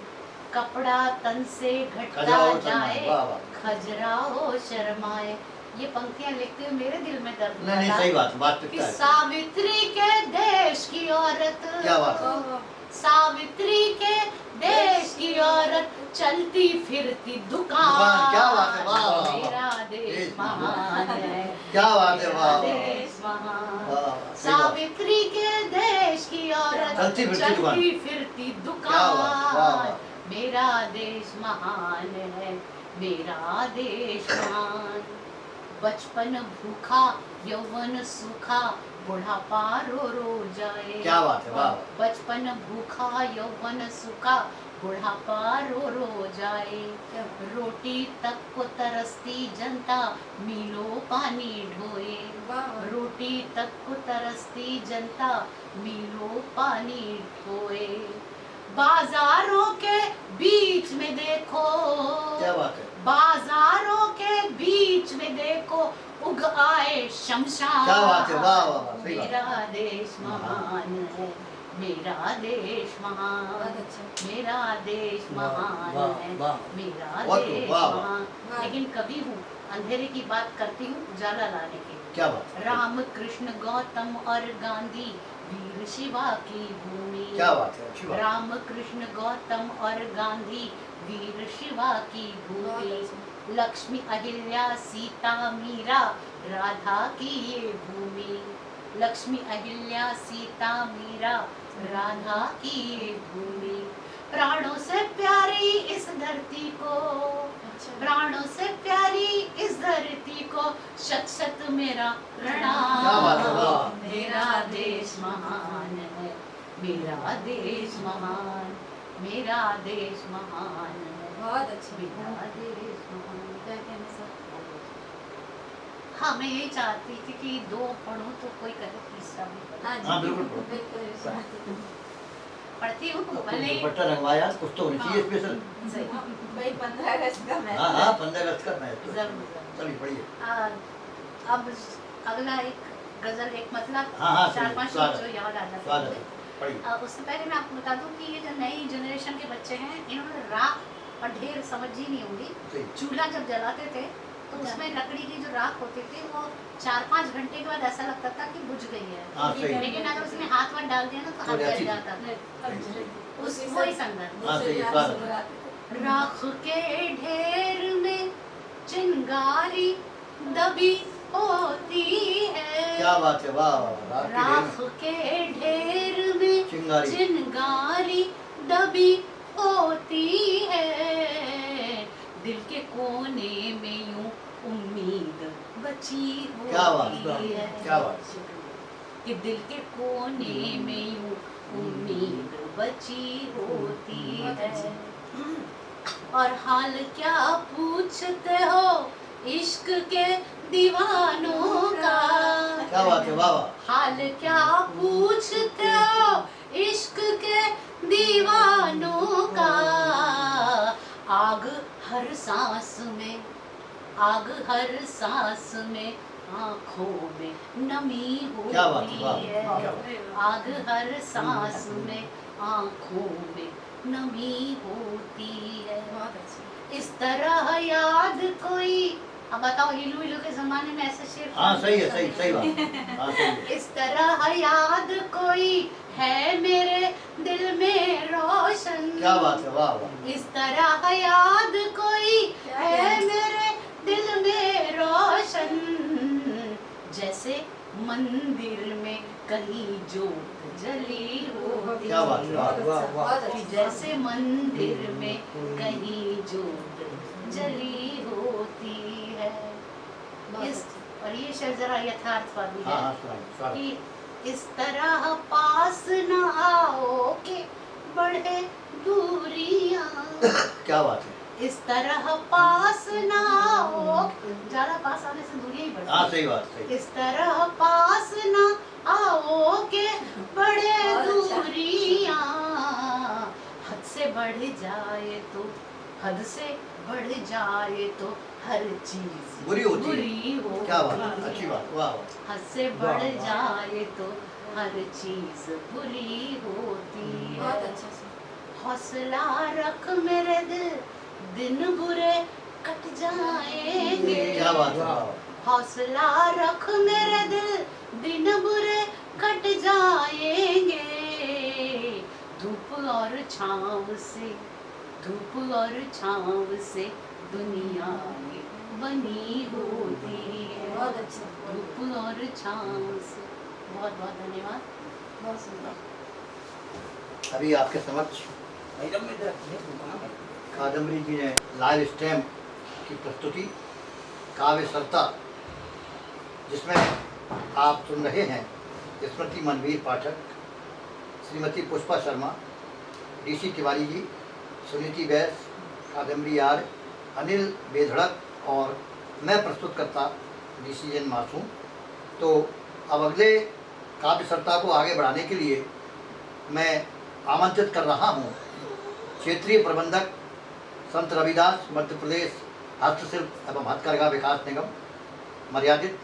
S6: कपड़ा तन से घटता
S1: खजुराहो
S6: जाए,
S1: शर्माए, वाह, वाह।
S6: खजुराहो शर्माए। ये पंक्तियां लिखते हुए मेरे दिल में दर्द
S1: नहीं नहीं,
S6: हुआ था
S1: सही बात, बात
S6: कि
S1: टिकता है।
S6: सावित्री के देश की औरत,
S1: क्या बात है।
S6: सावित्री के देश की औरत चलती फिरती दुकान।
S1: क्या बात है। वाह वाह,
S6: मेरा
S1: वाह।
S6: देश महान है,
S1: क्या बात है।
S6: मेरा
S1: वाह वाह,
S6: देश महान।
S1: वाह, वाह, सही बात।
S6: सावित्री के देश की औरत
S1: चलती फिरती दुकान।
S6: चलती फिरती
S1: क्या बात, वाह, वाह।
S6: दुकान। मेरा देश महान है, मेरा देश महान। बचपन भूखा यौवन सूखा, बुढ़ापा रो रो जाए।
S1: क्या बात है। वाह वाह।
S6: बचपन भूखा यौवन सूखा, बुढ़ापा रो रो जाए। रोटी तक को तरसती जनता, मीलों पानी ढोए। रोटी तक को तरसती जनता, मीलों पानी ढोए। बाजारों के बीच में देखो,
S1: क्या बात है।
S6: बाजारों के बीच में देखो, उग आए शमशान।
S1: क्या बात है। वाह वाह वाह, सही बात।
S6: मेरा देश महान है, मेरा देश महान।
S3: बहुत अच्छा।
S6: मेरा देश
S1: वाह,
S6: महान
S1: वाह,
S6: है,
S1: वाह।
S6: मेरा
S1: बहुत
S6: देश
S1: वाह, वाह।
S6: महान। लेकिन कवि हूँ, अंधेरे की बात करती हूँ उजाला लाने की।
S1: क्या बात है?
S6: राम कृष्ण गौतम और गांधी वीर शिवा की भूमि।
S1: क्या बात है, अच्छी बात।
S6: राम कृष्ण गौतम और गांधी वीर शिवा की भूमि। लक्ष्मी अहिल्या सीता मीरा राधा की ये भूमि। लक्ष्मी अहिल्या सीता मीरा राधा की ये भूमि। प्राणों से प्यारी इस धरती को, प्राणों से प्यारी इस धरती को शत शत मेरा
S1: क्या बात है,
S6: प्रणाम।
S1: वाह।
S6: मेरा देश महान है, मेरा देश महान, मेरा देश महान है,
S3: बहुत अच्छा।
S6: मेरा देश महान। हाँ, मैं यही चाहती थी कि 2 पढ़ूं तो कोई करे तीसरा भी पढ़े।
S1: हाँ, बिल्कुल पढ़ो।
S6: पढ़ती हूँ
S1: आपको
S6: भले ही।
S1: दुपट्टा रंगवाया, कुछ तो होनी चाहिए स्पेशल।
S6: सही।
S3: भाई 15 अगस्त का मैच
S1: हाँ हाँ, 15 अगस्त का मैच तो।
S6: जरूर, जरूर।
S1: चलिए पढ़िए।
S6: अब अगला एक गजल, एक मतलब
S1: हाँ, हाँ,
S6: 4-5
S1: स्वागत।
S6: जो याद आ जाते
S1: स्वागत
S6: हैं।
S1: है, पढ़िए।
S6: उससे पहले मैं आपको बता दूं कि ये जो नई जनरेशन के बच्चे हैं, इन्होंने राख और ढेर समझ ही नहीं होगी।
S1: सही।
S6: चूल्हा जब जलाते थे तो उसमें लकड़ी की जो राख होती थी वो 4-5 घंटे के बाद ऐसा लगता था कि बुझ गई
S1: हाँ,
S6: है,
S1: सही।
S6: लेकिन अगर उसमें हाथ वाथ डाल दिया ना तो हाथ जल जाता था। उस वही संदर्भ।
S1: हाँ, सही, स्वागत।
S6: राख के ढेर में चिंगारी दबी होती है।
S1: क्या बात है, वाह वाह।
S6: राख के ढेर में
S1: चिंगारी।
S6: चिंगारी दबी होती है। दिल के कोने में यूं उम्मीद बची
S1: क्या बात,
S6: होती है।
S1: क्या बात।
S6: कि दिल के कोने में यूं उम्मीद बची होती है। और हाल क्या पूछते हो इश्क के दीवानों का।
S1: क्या बात है, वाह वाह।
S6: हाल क्या पूछते हो इश्क के दीवानों का। आग हर सांस में, आग हर सांस में, आँखों में नमी
S1: क्या बात है,
S6: होती
S1: वाह,
S6: है।
S1: क्या बात।
S6: आग हर सांस में, आँखों में नमी होती है। इस तरह याद कोई, अब बताओ हिलू हिलू के जमाने में ऐसे शेर।
S1: हाँ, सही है, सही सही बात। हाँ, सही है।
S6: इस तरह याद कोई है मेरे दिल में रोशन।
S1: क्या बात है, वाह वाह।
S6: इस तरह याद कोई है मेरे दिल में रोशन। जैसे मंदिर में कहीं जोत जली होती
S1: क्या बात है, वाह वाह वाह।
S6: कि जैसे मंदिर में कहीं जोत जली होती है। इस और ये शेर जरा यथार्थवादी
S1: हाँ
S6: है
S1: हाँ, सुनाइए, स्वागत।
S6: कि इस तरह पास न आओ के बढ़े दूरियां।
S1: क्या बात है।
S6: इस तरह पास न आओ, ज्यादा पास आने से दूरियां ही बढ़ती
S1: हाँ,
S6: हैं।
S1: सही बात, सही।
S6: इस तरह पास न आओ के बढ़े दूरियां। हद से बढ़ जाए तो, हद से बढ़ जाए तो हर चीज
S1: बुरी होती है।
S6: बुरी हो।
S1: क्या बात है, अच्छी बात, वाह वाह।
S6: हद से बढ़ जाए तो हर चीज बुरी होती है। हौसला रख मेरे दिल, दिन बुरे कट जाएंगे।
S1: क्या बात है, वाह वाह।
S6: हौसला रख मेरे दिल, दिन बुरे कट जाएंगे। धूप और छाँव से, धूप और छाँव से दुनिया बनी होती है।
S3: बहुत अच्छा।
S6: धूप और छाँव से। बहुत बहुत धन्यवाद।
S3: बहुत सुंदर।
S1: अभी आपके समक्ष कादम्बरी जी ने लाइव स्टैम्प की प्रस्तुति काव्य सरिता, जिसमें आप सुन रहे हैं स्मृति मनवीर पाठक, श्रीमती पुष्पा शर्मा, डीसी तिवारी जी, सुनीति बैस, कादम्बरी आर, अनिल बेधड़क और मैं प्रस्तुतकर्ता डीसी एन मासूम। तो अब अगले काव्य सरिता को आगे बढ़ाने के लिए मैं आमंत्रित कर रहा हूँ क्षेत्रीय प्रबंधक संत रविदास मध्य प्रदेश हस्तशिल्प एवं हथकरघा विकास निगम मर्यादित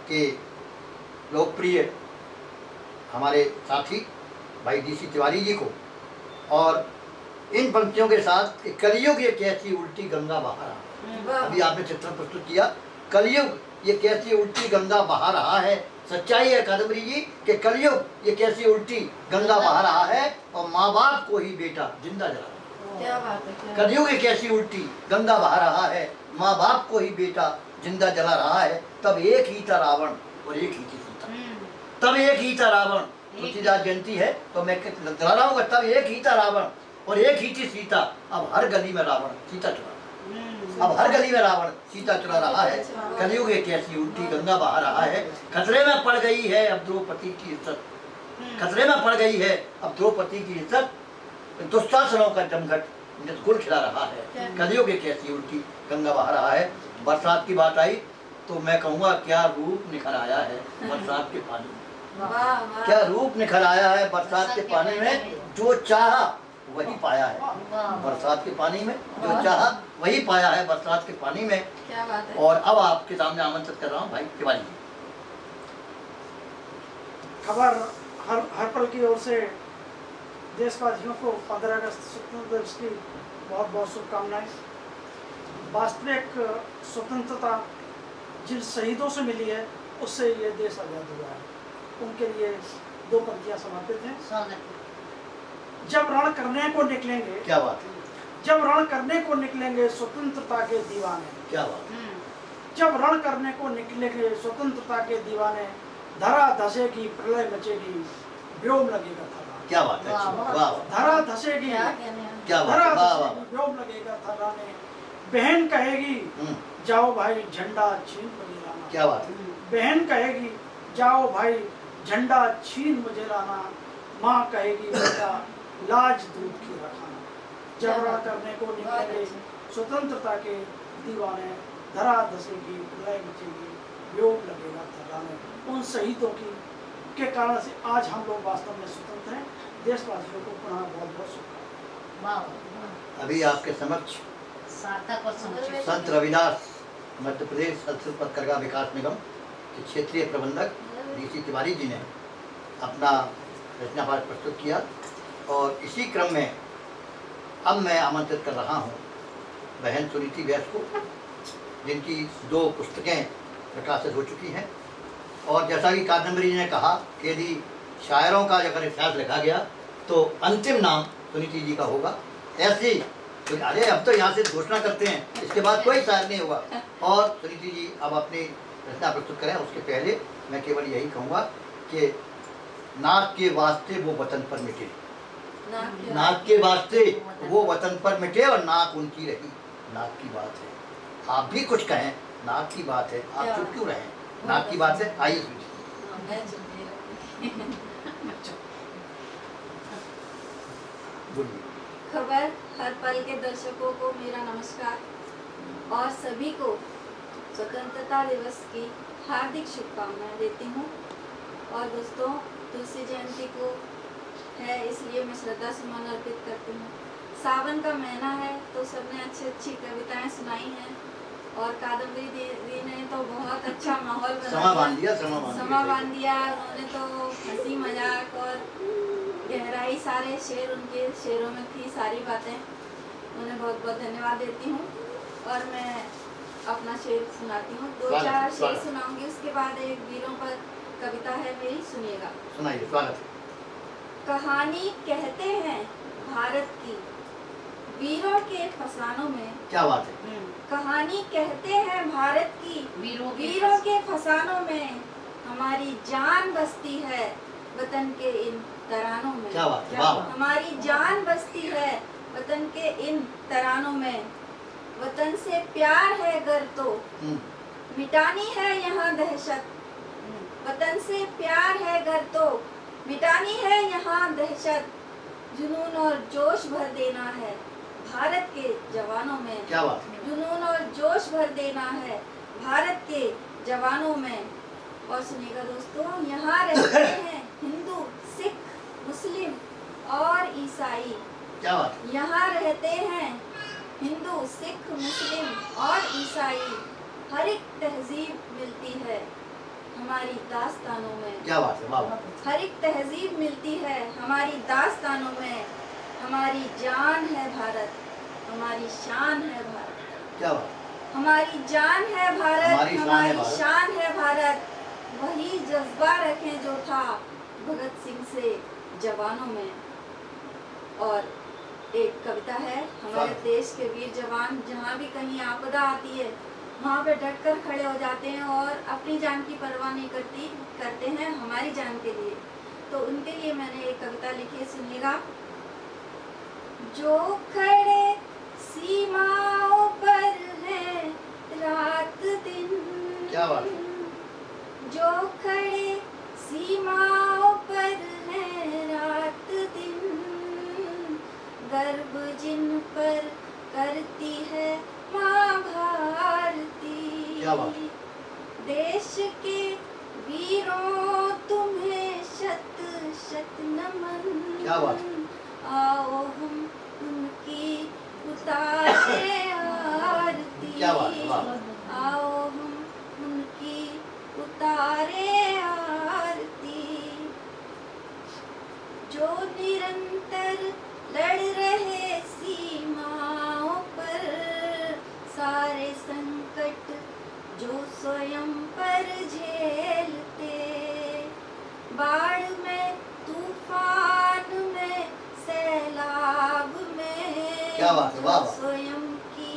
S1: के लोकप्रिय हमारे साथी भाई डीसी तिवारी जी को, और इन पंक्तियों के साथ कलियुग ये कैसी उल्टी गंगा बहा रहा। अभी आपने चित्रण प्रस्तुत किया। कलयुग ये कैसी उल्टी गंगा बहा रहा है। सच्चाई है कादम्बरी जी कि कलयुग ये कैसी उल्टी गंगा बहा रहा है और माँ बाप को ही बेटा जिंदा जला रहा है।
S3: क्या बात है, क्या
S1: कलयुग एक ऐसी उल्टी गंगा बहा रहा है, माँ बाप को ही बेटा जिंदा जला रहा है। तब एक ही था रावण और एक ही थी सीता। तब एक ही था रावण, तुलसीदास जयंती है तो मैं चला रहा हूँ। तब एक ही था रावण और एक ही थी सीता। अब हर गली में रावण सीता चुरा, अब हर गली में रावण सीता चुरा रहा है। कलयुग एक ऐसी उल्टी गंगा बहा रहा है। खतरे में पड़ गई है अब द्रौपदी की इज्जत, खतरे में पड़ गई है अब द्रौपदी की इज्जत। दुस्शासनों का जमघट गुल खिला रहा है। कलयुग एक ऐसी उल्टी गंगा बहा रहा है। बरसात की बात आई तो मैं कहूँगा क्या रूप निखर आया है बरसात के पानी में, क्या रूप निखर आया है बरसात के पानी में। जो चाहा वही पाया है बरसात के पानी में, जो चाहा वही पाया है बरसात के पानी में।
S3: क्या बात है।
S1: और अब आपके सामने आमंत्रित कर रहा हूँ भाई तिवारी जी।
S7: खबर हर पल की ओर से देशवासियों को 15 अगस्त स्वतंत्रता दिवस की बहुत बहुत शुभकामनाएं। वास्तविक स्वतंत्रता जिन शहीदों से मिली है उससे ये देश आज़ाद हुआ है। उनके लिए 2 पंक्तियां समर्पित हैं। जब रण करने को निकलेंगे,
S1: क्या बात है,
S7: जब रण करने को निकलेंगे स्वतंत्रता के दीवाने,
S1: क्या बात है,
S7: जब रण करने को निकलेंगे स्वतंत्रता के दीवाने, धरा धसेगी प्रलय मचेगी व्योम लगेगा थर्राने।
S1: क्या बात है, वाह
S7: धरा धसेगी,
S1: क्या बात
S7: धरा
S1: है, वाह वाह।
S7: धसेगी व्योम लगेगा थर्राने। बहन कहेगी जाओ भाई झंडा छीन मुझे लाना।
S1: क्या बात है,
S7: बहन कहेगी जाओ भाई झंडा छीन मुझे लाना। माँ कहेगी बेटा लाज दूध की रखाना। जब रण करने को निकलेंगे स्वतंत्रता के दीवाने, धरा धसेगी प्रलय मचेगी व्योम लगेगा थर्राने। उन शहीदों की के कारण से आज हम लोग वास्तव में स्वतंत्र हैं। देशवासियों को पुनः बहुत बहुत शुभकामनाएं।
S1: अभी आपके समक्ष
S6: सार्थक और समुचित
S1: संत रविदास मध्य प्रदेश संस्कृत पत्रकार विकास निगम के क्षेत्रीय प्रबंधक डीसी तिवारी जी ने अपना रचना पाठ प्रस्तुत किया। और इसी क्रम में अब मैं आमंत्रित कर रहा हूँ बहन सुनीति व्यास को, जिनकी 2 पुस्तकें प्रकाशित हो चुकी हैं। और जैसा कि कादम्बरी जी ने कहा कि यदि शायरों का अगर इतिहास लिखा गया तो अंतिम नाम सुनीति जी का होगा। ऐसे तो अरे अब तो यहाँ से घोषणा करते हैं, इसके बाद कोई शायर नहीं होगा। और सुनीति जी अब अपनी रचना प्रस्तुत करें, उसके पहले मैं केवल यही कहूँगा कि नाक के वास्ते वो वतन पर मिटे, नाक के वास्ते वो वतन पर मिटे और नाक उनकी रही। नाक की बात है, आप भी कुछ कहें, नाक की बात है, आप चुप क्यों रहें, नाक की बात है। आइए बोलिए।
S8: खबर हर पल के दर्शकों को मेरा नमस्कार और सभी को स्वतंत्रता दिवस की हार्दिक शुभकामनाएं देती हूँ। और दोस्तों तुलसी जयंती को है इसलिए मैं श्रद्धा सुमन अर्पित करती हूँ। सावन का महीना है तो सबने अच्छी अच्छी कविताएं सुनाई हैं और कादम्बरी दीदी ने तो बहुत अच्छा माहौल
S1: समा बांध दिया।
S8: उन्होंने तो हंसी मजाक और गहराई सारे शेर उनके शेरों में थी सारी बातें। उन्हें बहुत बहुत धन्यवाद देती हूँ। और मैं अपना शेर सुनाती हूँ, 2-4 शेर सुनाऊंगी, उसके बाद एक वीरों पर कविता है मेरी, सुनिएगा।
S1: सुनाइए, स्वागत है।
S8: कहानी कहते हैं भारत की वीरों के फसानों में।
S1: क्या बात है।
S8: कहानी कहते हैं भारत की वीरों के फसानों में, हमारी जान बसती है वतन के इन तरानों में।
S1: क्या बात है, वाह।
S8: हमारी जान बसती है वतन के इन तरानों में। वतन से प्यार है अगर तो मिटानी है यहाँ दहशत। वतन से प्यार है अगर तो मिटानी है यहाँ दहशत। जुनून और जोश भर देना है भारत के जवानों में।
S1: क्या बात है।
S8: जुनून और जोश भर देना है भारत के जवानों में। और सुनिएगा दोस्तों, यहाँ रहते हैं हिंदू, सिख, मुस्लिम और ईसाई।
S1: क्या बात है।
S8: यहाँ रहते हैं हिंदू, सिख, मुस्लिम और ईसाई। हर एक तहजीब मिलती है हमारी दास्तानों में।
S1: क्या बात है, वाह।
S8: हर एक तहजीब मिलती है हमारी दास्तानों में। हमारी जान है भारत, हमारी शान है भारत।
S1: क्या बात।
S8: हमारी जान है भारत,
S1: हमारी शान है
S8: हमारी
S1: भारत।
S8: शान है भारत, वही जज्बा रखें जो था भगत सिंह से जवानों में। और एक कविता है, हमारे देश के वीर जवान जहाँ भी कहीं आपदा आती है वहाँ पे डटकर खड़े हो जाते हैं और अपनी जान की परवाह नहीं करते हैं हमारी जान के लिए। तो उनके लिए मैंने एक कविता लिखी है, सुनिएगा। जो खड़े सीमाओं पर है रात दिन,
S1: क्या बात है?
S8: जो खड़े सीमाओं पर है रात दिन, गर्व जिन पर करती है माँ भारती।
S1: क्या बात?
S8: देश के वीरों तुम्हें शत शत नमन।
S1: क्या बात?
S8: आओ हम उनकी उतारे आरती।
S1: क्या बात? वाह।
S8: आओ हम उनकी उतारे आरती। जो निरंतर लड़ रहे सीमाओं पर, सारे संकट जो स्वयं पर झेलते, बाढ़ में तूफान में सैलाब में,
S1: क्या बात है? वाह वाह।
S8: स्वयं की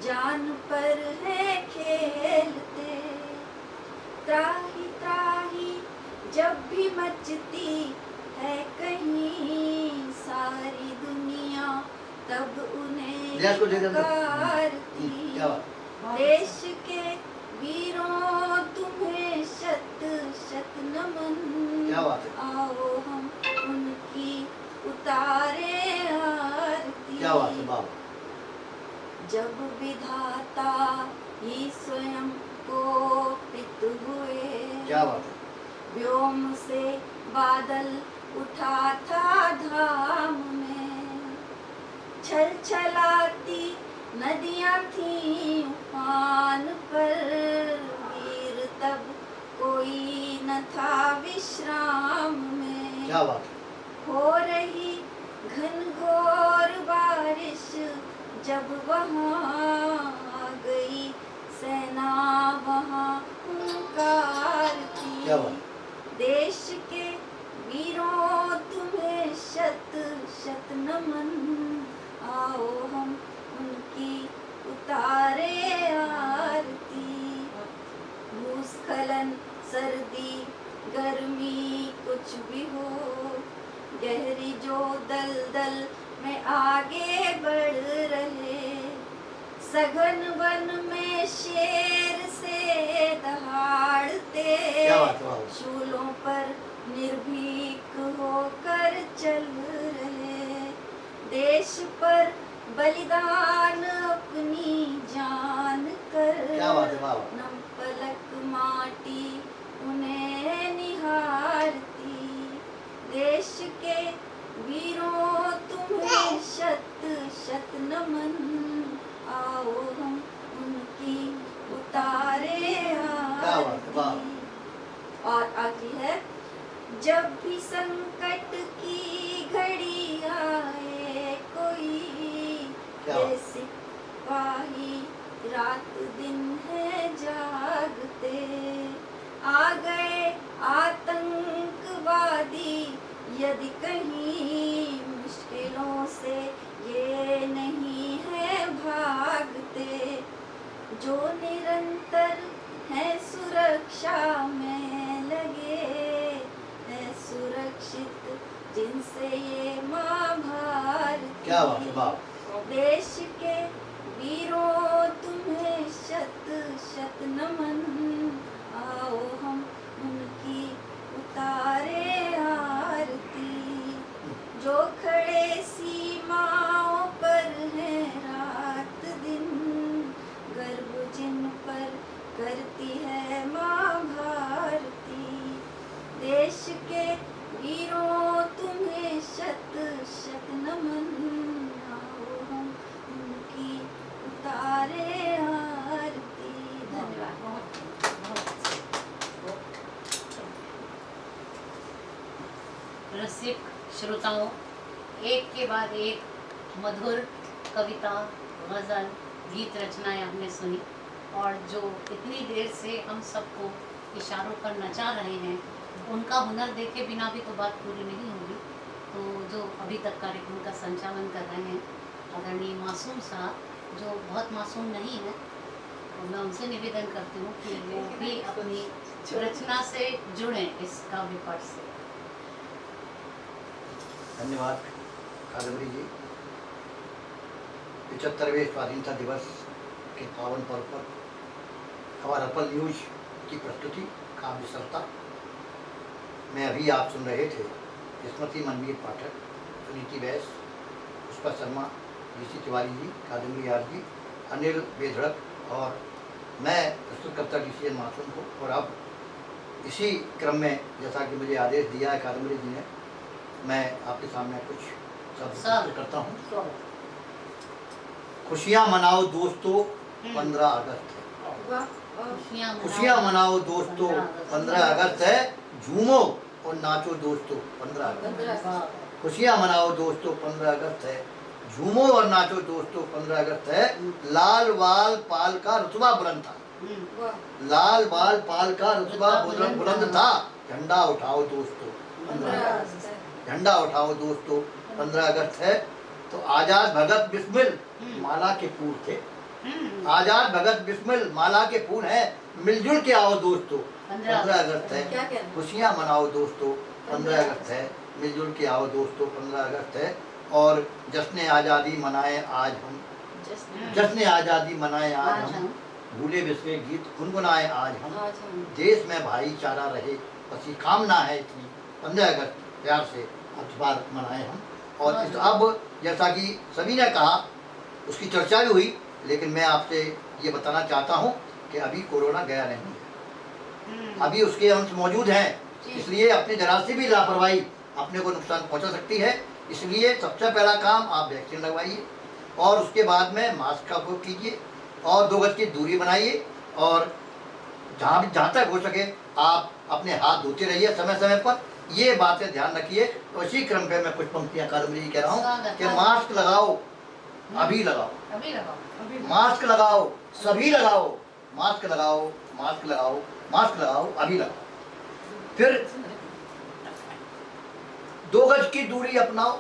S8: जान पर है खेलते। त्राही त्राही जब भी मचती है कहीं सारी दुनिया, तब उन्हें
S1: देश को दे दे।
S8: पुकारती।
S1: क्या बात?
S8: देश के वीरों तुम्हें शत शत नमन।
S1: क्या बात है?
S8: आओ हम उनकी उतारे आरती।
S1: क्या बात है? वाह।
S8: जब विधाता ही स्वयं को पित हुए,
S1: क्या बात है?
S8: व्योम से बादल उठा था धाम में, छल छलाती नदियां थी उफान पर, वीर तब कोई न था विश्राम में।
S1: क्या बात?
S8: हो रही घनघोर बारिश जब वहाँ आ गई सेना, वहाँ हुंकारती।
S1: क्या बात?
S8: देश के वीरों तुम्हें शत शत नमन। आओ हम उनकी उतारे आरती। भूस्खलन सर्दी गर्मी कुछ भी हो, गहरी जो दलदल में आगे बढ़ रहे, सघन वन में शेर से दहाड़ते,
S1: क्या बात है? वाह।
S8: शूलों पर निर्भीक होकर चल रहे, देश पर बलिदान अपनी जान कर,
S1: क्या बात है? वाह।
S8: नम पलक माटी उन्हें निहारती। देश के वीरों तुम्हें शत शत नमन। आओ हम उनकी उतारे
S1: क्या बात है? वाह।
S8: आरती। और आखिरी है, जब भी संकट की घड़ी आए कोई,
S1: क्या बात?
S8: सिपाही रात दिन है जागते, आ गए आतंकवादी यदि कहीं, मुश्किलों से ये नहीं है भागते, जो निरंतर है सुरक्षा में लगे, है सुरक्षित जिनसे ये माँ भारती।
S1: क्या बात है? वाह।
S8: देश के वीरों तुम्हें शत शत नमन। आओ हम उनकी उतारे आरती। जो खड़े सीमाओं पर हैं रात दिन, गर्व जिन पर करती है माँ भारती। देश के वीरों तुम्हें शत शत नमन। आओ हम उनकी उतारे आरती। धन्यवाद।
S6: रसिक श्रोताओं, एक के बाद एक मधुर कविता, गजल, गीत रचनाएं हमने सुनी, और जो इतनी देर से हम सबको इशारों पर नचा रहे हैं, उनका हुनर देखे बिना भी तो बात पूरी नहीं होगी। तो जो अभी तक कार्यक्रम का संचालन कर रहे हैं आदरणीय मासूम साहब, जो बहुत मासूम नहीं है, और मैं उनसे निवेदन करती हूँ कि वो भी अपनी रचना से जुड़ें इस काव्य पाठ से।
S1: धन्यवाद कादम्बरी जी। 75वें स्वाधीनता दिवस के पावन पर्व पर खबर हर्पल न्यूज की प्रस्तुति काव्य सरिता में अभी आप सुन रहे थे स्मृति मनवीर पाठक, सुनीति बैस, पुष्पा शर्मा, ऋषि तिवारी जी, कादम्बरी आर जी, अनिल बेधड़क और मैं प्रस्तुतकर्ता डीसीएन मासूम को। और अब इसी क्रम में जैसा कि मुझे आदेश दिया है कादम्बरी जी ने, मैं आपके सामने कुछ शब्द प्रस्तुत करता हूँ। खुशियाँ मनाओ दोस्तों 15 अगस्त है। खुशियाँ मनाओ दोस्तों 15 अगस्त है, झूमो और नाचो दोस्तों 15 अगस्त। खुशियाँ मनाओ दोस्तों 15 अगस्त है, झूमो और नाचो दोस्तों 15 अगस्त है। लाल बाल पाल का रुतबा बुलंद था, लाल बाल पाल का रुतबा बुलंद था। झंडा उठाओ दोस्तों 15 अगस्त, झंडा उठाओ दोस्तों 15 अगस्त है। तो आजाद भगत बिस्मिल माला के फूल थे, आजाद भगत बिस्मिल माला के फूल हैं, मिलजुल के आओ दोस्तों 15 अगस्त है। खुशियाँ मनाओ दोस्तों 15 अगस्त है, मिलजुल के आओ दोस्तों 15 अगस्त है। और जश्न आज़ादी मनाए आज हम, जश्न आज़ादी मनाए आज हम, भूले बिसरे गीत गुनगुनाए आज हम। देश में भाईचारा रहे बसी कामना है इतनी, 15 अगस्त प्यार से अखबार मनाए हम। और इस अब जैसा कि सभी ने कहा उसकी चर्चा भी हुई, लेकिन मैं आपसे ये बताना चाहता हूँ कि अभी कोरोना गया नहीं है, अभी उसके अंश मौजूद हैं, इसलिए अपने जरा से भी लापरवाही अपने को नुकसान पहुँचा सकती है। इसलिए सबसे पहला काम आप वैक्सीन लगवाइए और उसके बाद में मास्क का उपयोग कीजिए और 2 गज की दूरी बनाइए। और जहाँ तक हो सके आप अपने हाथ धोते रहिए समय समय पर, ये बातें ध्यान रखिए। तो इसी क्रम पे मैं कुछ पंक्तियाँ कादम्बरी कह रहा हूँ कि मास्क लगाओ, अभी लगाओ, मास्क लगाओ, सभी लगाओ, मास्क लगाओ, मास्क लगाओ, मास्क लगाओ, अभी लगाओ। फिर 2 गज की दूरी अपनाओ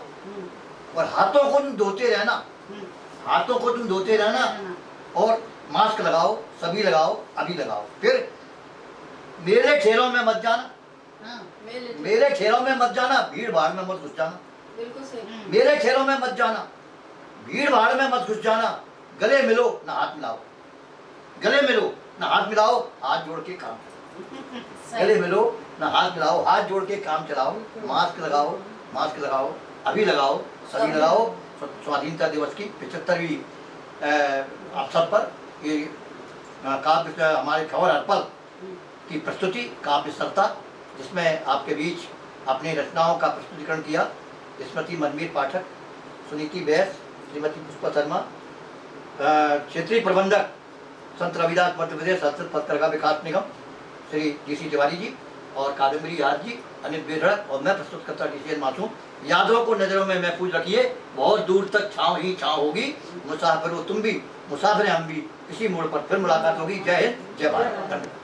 S1: और हाथों को तुम धोते रहना, हाथों को तुम धोते रहना। और मास्क लगाओ, सभी लगाओ, अभी लगाओ। फिर मेले ठेलों में मत जाना, मेले ठेलों में मत जाना, भीड़ भाड़ में मत घुस जाना,
S8: बिल्कुल सही।
S1: मेले ठेलों में मत जाना, भीड़ भाड़ में मत घुस जाना। गले मिलो ना हाथ मिलाओ, गले मिलो ना हाथ मिलाओ, हाथ जोड़ के काम चलाओ। गले मिलो ना हाथ मिलाओ, हाथ जोड़ के काम चलाओ। मास्क लगाओ, मास्क लगाओ, अभी लगाओ, सभी लगाओ। स्वाधीनता दिवस की 75वीं अवसर पर ये काव्य हमारे खबर हर्पल की प्रस्तुति काव्य सरिता, जिसमें आपके बीच अपनी रचनाओं का प्रस्तुतिकरण किया स्मृति मनवीर पाठक, सुनीति बैस, श्रीमती पुष्पा शर्मा, क्षेत्रीय प्रबंधक संत रविदास मध्य प्रदेश संस्कृत पत्रकार विकास निगम श्री ऋषि तिवारी जी, और कादम्बरी आर जी, अनिल बेधड़क, और मैं प्रस्तुतकर्ता डीसीएन मासूम। यादों को नजरों में महफूज रखिए, बहुत दूर तक छाँव ही छाँव होगी। मुसाफिर हो तुम भी, मुसाफिर हम भी, इसी मोड़ पर फिर मुलाकात होगी। जय हिंद, जय भारत। धन्यवाद।